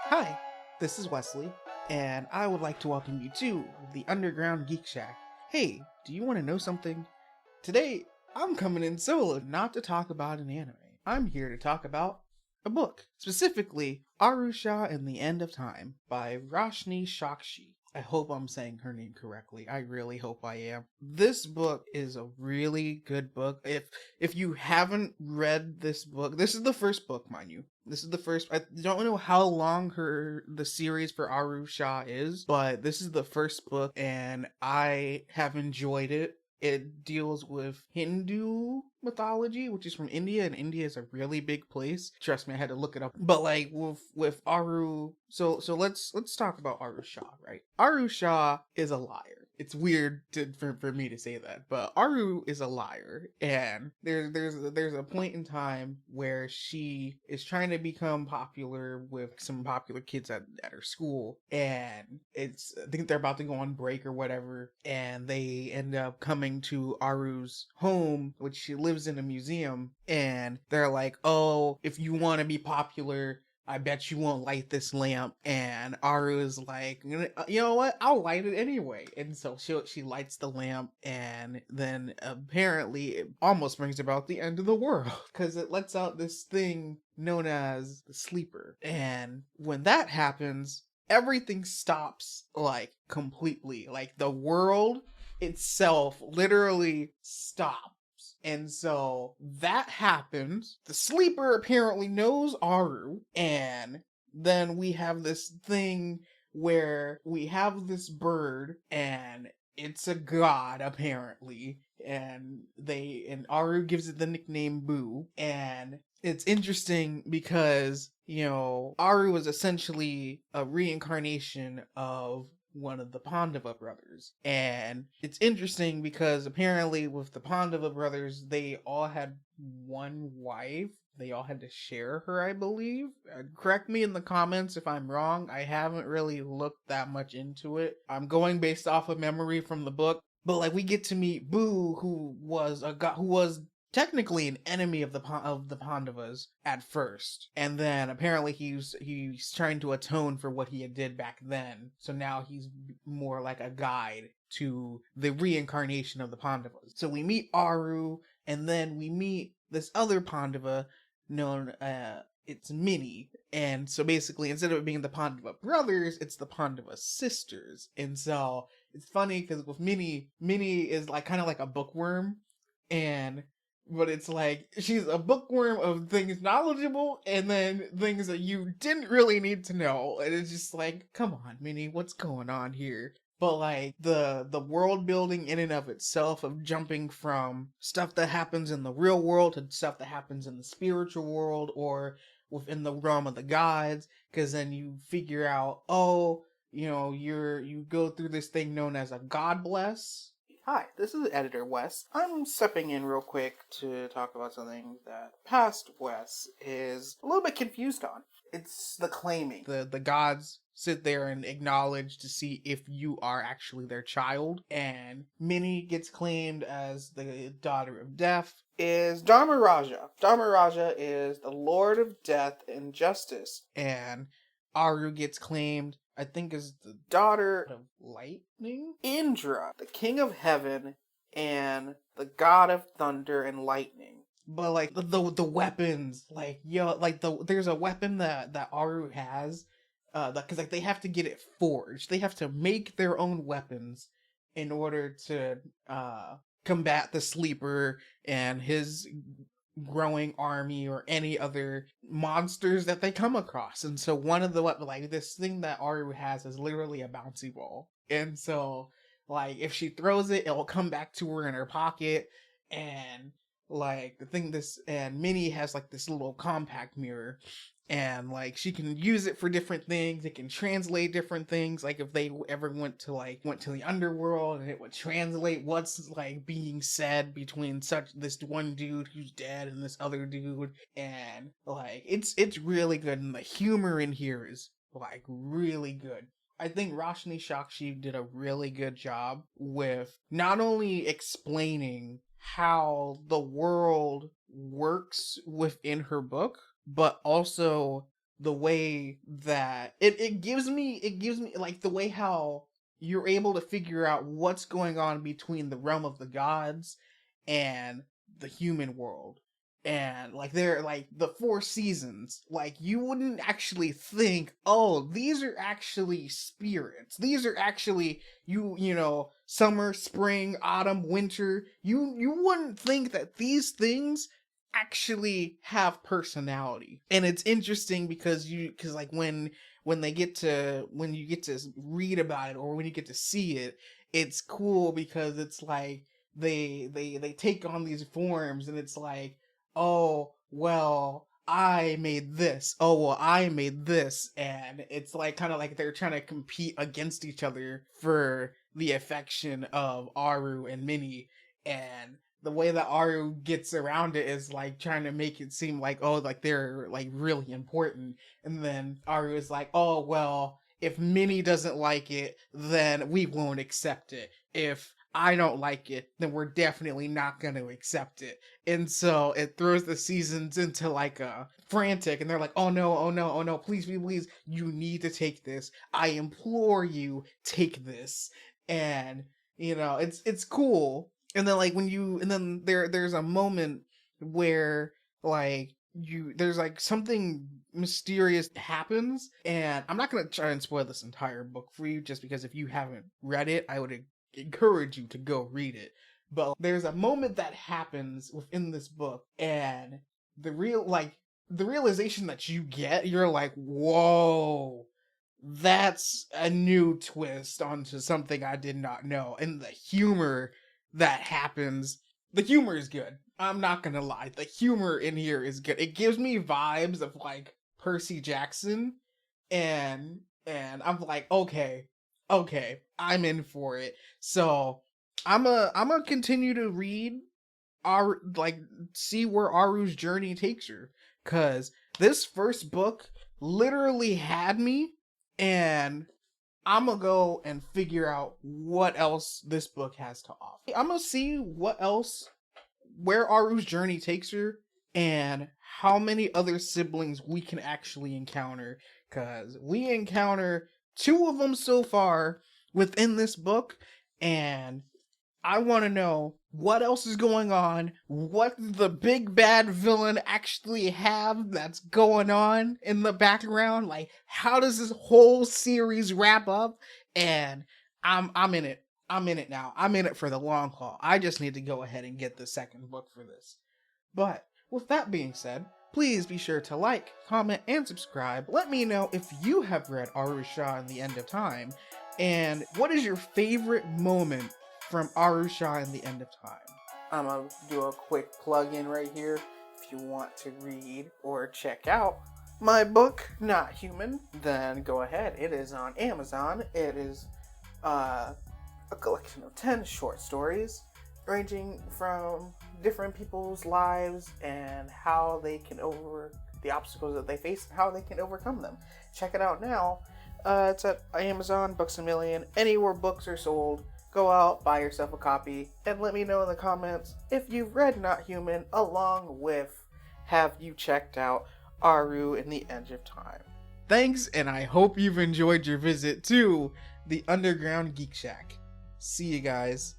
Hi, this is Wesley, and I would like to welcome you to the Underground Geek Shack. Hey, do you want to know something? Today, I'm coming in solo not to talk about an anime. I'm here to talk about a book, specifically Aru Shah and the End of Time by Roshni Shakshi. I hope I'm saying her name correctly. I really hope I am. This book is a really good book. If you haven't read this book, this is the first book, mind you. This is the first. I don't know how long the series for Aru Shah is, but this is the first book, and I have enjoyed it. It deals with Hindu mythology, which is from India, and India is a really big place. Trust me, I had to look it up. But like with Aru, so let's talk about Aru Shah, right? Aru Shah is a liar. It's weird for me to say that, but Aru is a liar, and there's a point in time where she is trying to become popular with some popular kids at her school, and I think they're about to go on break or whatever, and they end up coming to Aru's home, which she lives in a museum, and they're like, "Oh, if you want to be popular, I bet you won't light this lamp." And Aru is like, "You know what? I'll light it anyway." And so she lights the lamp, and then apparently it almost brings about the end of the world because it lets out this thing known as the sleeper. And when that happens, everything stops like completely. Like the world itself literally stops. And so that happens. The sleeper apparently knows Aru, and then we have this thing where we have this bird, and it's a god apparently, and Aru gives it the nickname Boo. And it's interesting because Aru was essentially a reincarnation of one of the Pandava brothers. And it's interesting because apparently with the Pandava brothers, they all had one wife. They all had to share her, I believe. Correct me in the comments if I'm wrong. I haven't really looked that much into it. I'm going based off of memory from the book. But like we get to meet Boo, who was a god, who was technically an enemy of the Pandavas at first, and then apparently he's trying to atone for what he did back then. So now he's more like a guide to the reincarnation of the Pandavas. So we meet Aru, and then we meet this other Pandava known it's Minnie. And so basically, instead of it being the Pandava brothers, it's the Pandava sisters. And so it's funny because with Minnie is like kind of like a bookworm, and but it's like she's a bookworm of things knowledgeable and then things that you didn't really need to know. And it's just like, come on, Minnie, what's going on here? But like the world building in and of itself, of jumping from stuff that happens in the real world to stuff that happens in the spiritual world or within the realm of the gods, because then you figure out, oh, you go through this thing known as a god bless. Hi, this is Editor Wes. I'm stepping in real quick to talk about something that past Wes is a little bit confused on. It's the claiming. The gods sit there and acknowledge to see if you are actually their child. And Minnie gets claimed as the daughter of death. Is Dharmaraja. Dharmaraja is the Lord of Death and Justice. And Aru gets claimed, I think, is the daughter of lightning. Indra, the king of heaven and the god of thunder and lightning. But like the weapons, like there's a weapon that Aru has, because like they have to get it forged. They have to make their own weapons in order to combat the sleeper and his growing army or any other monsters that they come across. And so one of the like this thing that Aru has is literally a bouncy ball. And so like if she throws it, it'll come back to her in her pocket. And like and Minnie has like this little compact mirror, and like she can use it for different things. It can translate different things. Like if they ever went to the underworld, and it would translate what's like being said between this one dude who's dead and this other dude. And like it's really good, and the humor in here is like really good. I think Roshni Shakshi did a really good job with not only explaining how the world works within her book, but also the way that it gives me like the way how you're able to figure out what's going on between the realm of the gods and the human world. And like they're like the four seasons, like you wouldn't actually think, oh, these are actually spirits, these are actually, you know, summer, spring, autumn, winter. You wouldn't think that these things actually have personality. And it's interesting because like when they get to, when you get to read about it or when you get to see it, it's cool because it's like they take on these forms, and it's like, oh well, I made this, oh well, I made this. And it's like kind of like they're trying to compete against each other for the affection of Aru and Minnie. And the way that Aru gets around it is like trying to make it seem like, oh, like they're like really important. And then Aru is like, oh well, if Minnie doesn't like it, then we won't accept it. If I don't like it, then we're definitely not going to accept it. And so it throws the seasons into like a frantic, and they're like, oh no, oh no, oh no, please, please, please, you need to take this. I implore you, take this. And you know, it's cool. And then like when you, and then there's a moment where like there's like something mysterious happens, and I'm not gonna try and spoil this entire book for you, just because if you haven't read it, I would encourage you to go read it. But there's a moment that happens within this book, and the realization that you get, you're like, whoa, that's a new twist onto something I did not know. And the humor that happens, the humor is good. I'm not gonna lie, the humor in here is good. It gives me vibes of like Percy Jackson, and I'm like, okay, I'm in for it. So I'm a continue to read our, like, see where Aru's journey takes her, cuz this first book literally had me, and I'm gonna go and figure out what else this book has to offer. I'm gonna see what else, where Aru's journey takes her, and how many other siblings we can actually encounter, because we encounter two of them so far within this book, and I want to know what else is going on, what the big bad villain actually have that's going on in the background. Like, how does this whole series wrap up? And I'm in it. I'm in it now. I'm in it for the long haul. I just need to go ahead and get the second book for this. But with that being said, please be sure to like, comment, and subscribe. Let me know if you have read Aru Shah and the End of Time, and what is your favorite moment from Aru Shah and the End of Time. I'm gonna do a quick plug-in right here. If you want to read or check out my book, Not Human, then go ahead. It is on Amazon. It is a collection of 10 short stories ranging from different people's lives and how they can the obstacles that they face and how they can overcome them. Check it out now. It's at Amazon, Books A Million, anywhere books are sold. Go out, buy yourself a copy, and let me know in the comments if you've read Not Human, along with have you checked out Aru in the End of Time. Thanks, and I hope you've enjoyed your visit to the Underground Geek Shack. See you guys.